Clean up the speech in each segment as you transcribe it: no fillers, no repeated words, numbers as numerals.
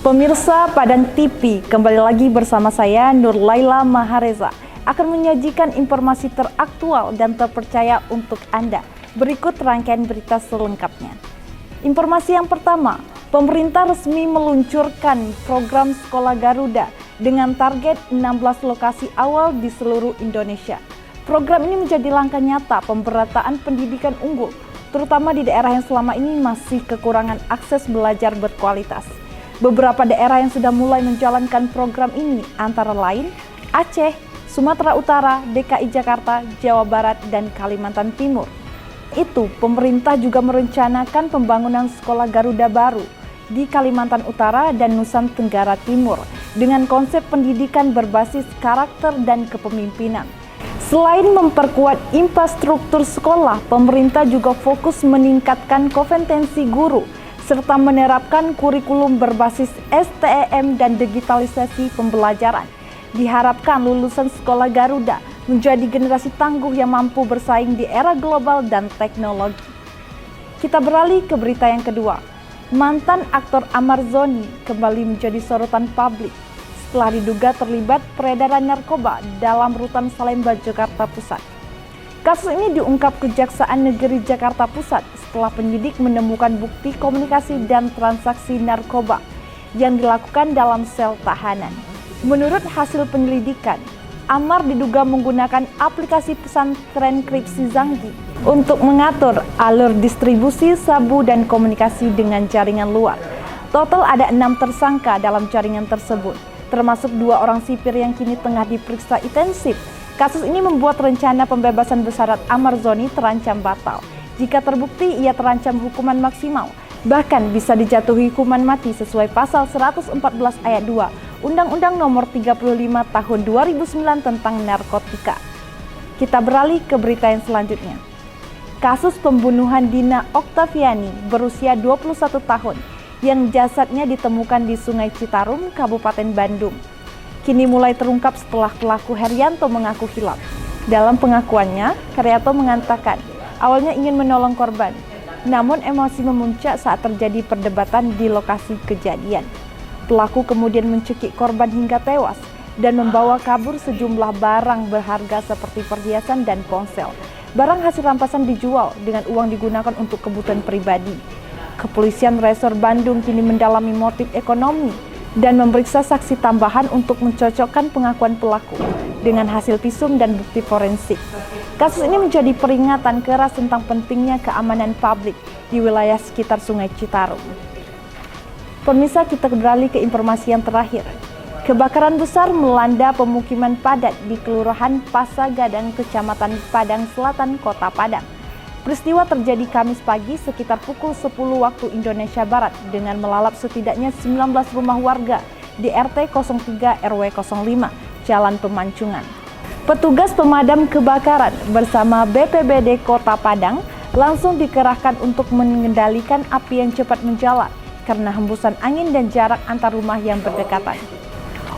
Pemirsa Padang TV, kembali lagi bersama saya Nur Laila Mahareza akan menyajikan informasi teraktual dan terpercaya untuk Anda. Berikut rangkaian berita selengkapnya. Informasi yang pertama, pemerintah resmi meluncurkan program Sekolah Garuda dengan target 16 lokasi awal di seluruh Indonesia. Program ini menjadi langkah nyata pemberataan pendidikan unggul, terutama di daerah yang selama ini masih kekurangan akses belajar berkualitas. Beberapa daerah yang sudah mulai menjalankan program ini antara lain Aceh, Sumatera Utara, DKI Jakarta, Jawa Barat, dan Kalimantan Timur. Itu, pemerintah juga merencanakan pembangunan sekolah Garuda baru di Kalimantan Utara dan Nusa Tenggara Timur dengan konsep pendidikan berbasis karakter dan kepemimpinan. Selain memperkuat infrastruktur sekolah, pemerintah juga fokus meningkatkan kompetensi guru serta menerapkan kurikulum berbasis STEM dan digitalisasi pembelajaran. Diharapkan lulusan sekolah Garuda menjadi generasi tangguh yang mampu bersaing di era global dan teknologi. Kita beralih ke berita yang kedua. Mantan aktor Ahmad Zhoni kembali menjadi sorotan publik setelah diduga terlibat peredaran narkoba dalam rutan Salemba, Jakarta Pusat. Kasus ini diungkap Kejaksaan Negeri Jakarta Pusat setelah penyidik menemukan bukti komunikasi dan transaksi narkoba yang dilakukan dalam sel tahanan. Menurut hasil penyelidikan, Ahmad diduga menggunakan aplikasi pesantren Kripsi Zanggi untuk mengatur alur distribusi sabu dan komunikasi dengan jaringan luar. Total ada 6 tersangka dalam jaringan tersebut, termasuk 2 orang sipir yang kini tengah diperiksa intensif. Kasus ini membuat rencana pembebasan bersyarat Ahmad Zhoni terancam batal. Jika terbukti, ia terancam hukuman maksimal, bahkan bisa dijatuhi hukuman mati sesuai pasal 114 ayat 2 Undang-Undang Nomor 35 Tahun 2009 tentang narkotika. Kita beralih ke berita yang selanjutnya. Kasus pembunuhan Dina Oktaviani berusia 21 tahun yang jasadnya ditemukan di Sungai Citarum, Kabupaten Bandung, kini mulai terungkap setelah pelaku Herianto mengaku hilaf. Dalam pengakuannya, Herianto mengatakan awalnya ingin menolong korban, namun emosi memuncak saat terjadi perdebatan di lokasi kejadian. Pelaku kemudian mencekik korban hingga tewas dan membawa kabur sejumlah barang berharga seperti perhiasan dan ponsel. Barang hasil rampasan dijual dengan uang digunakan untuk kebutuhan pribadi. Kepolisian Resor Bandung kini mendalami motif ekonomi dan memeriksa saksi tambahan untuk mencocokkan pengakuan pelaku dengan hasil visum dan bukti forensik. Kasus ini menjadi peringatan keras tentang pentingnya keamanan publik di wilayah sekitar Sungai Citarum. Pemirsa, kita beralih ke informasi yang terakhir. Kebakaran besar melanda pemukiman padat di Kelurahan Pasagadang, Kecamatan Padang Selatan, Kota Padang. Peristiwa terjadi Kamis pagi sekitar pukul 10 waktu Indonesia Barat dengan melalap setidaknya 19 rumah warga di RT 03 RW 05, Jalan Pemancungan. Petugas pemadam kebakaran bersama BPBD Kota Padang langsung dikerahkan untuk mengendalikan api yang cepat menjalar karena hembusan angin dan jarak antar rumah yang berdekatan.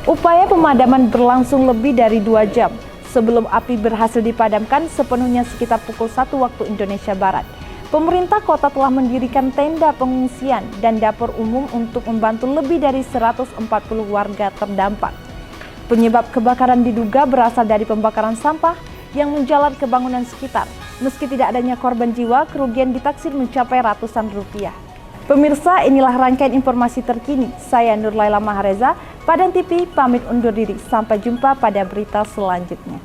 Upaya pemadaman berlangsung lebih dari 2 jam. Sebelum api berhasil dipadamkan sepenuhnya sekitar pukul 1 waktu Indonesia Barat. Pemerintah kota telah mendirikan tenda pengungsian dan dapur umum untuk membantu lebih dari 140 warga terdampak. Penyebab kebakaran diduga berasal dari pembakaran sampah yang menjalar ke bangunan sekitar. Meski tidak adanya korban jiwa, kerugian ditaksir mencapai ratusan rupiah. Pemirsa, inilah rangkaian informasi terkini. Saya Nur Laila Mahareza, Padang TV pamit undur diri. Sampai jumpa pada berita selanjutnya.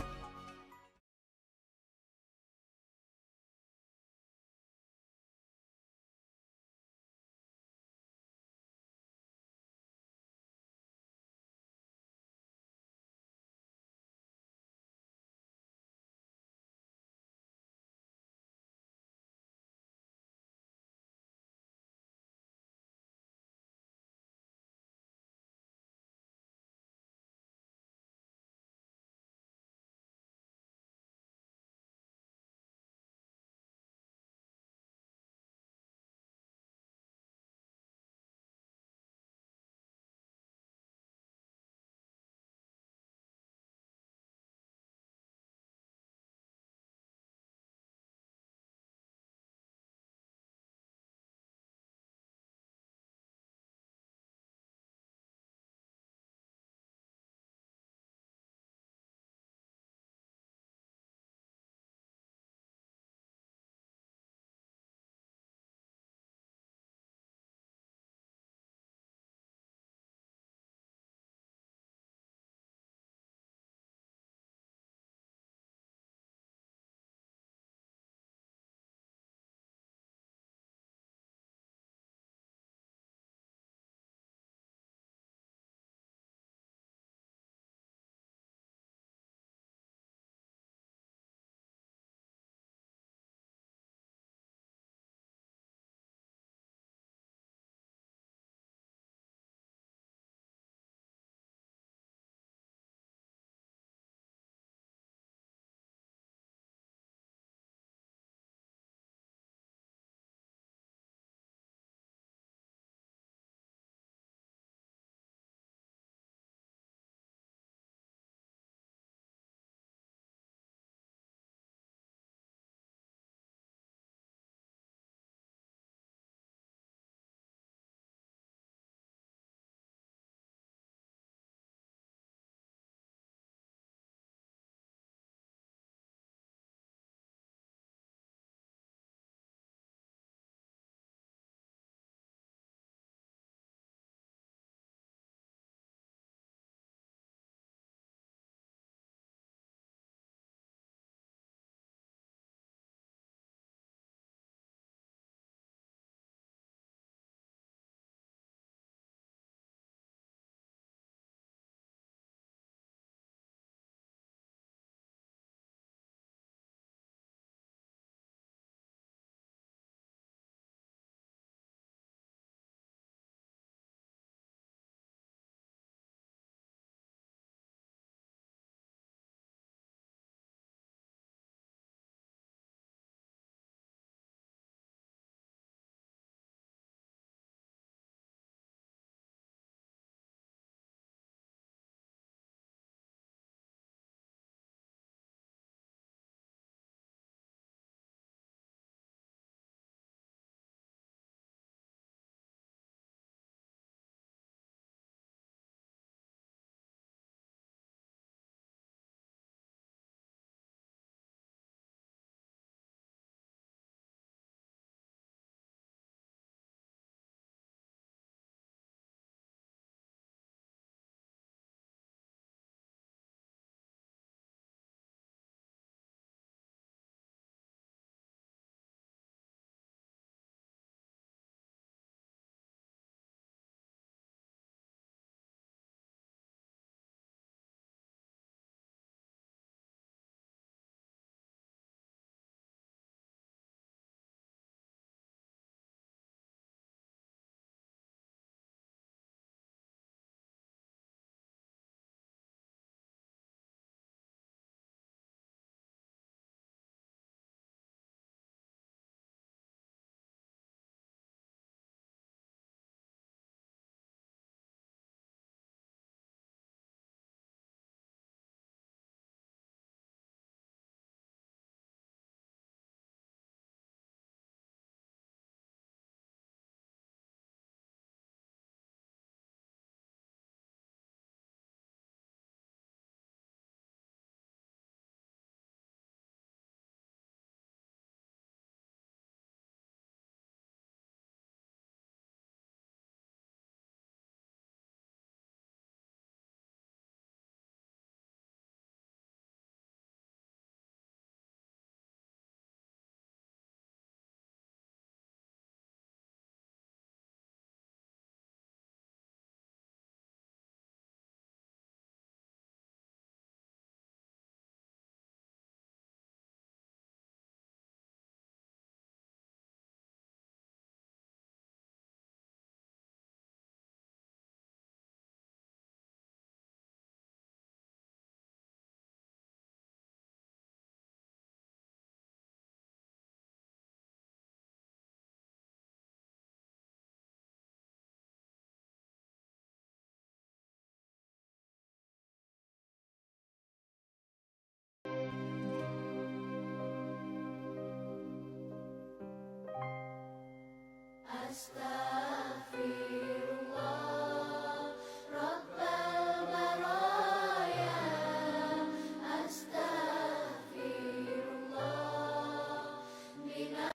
أشتاق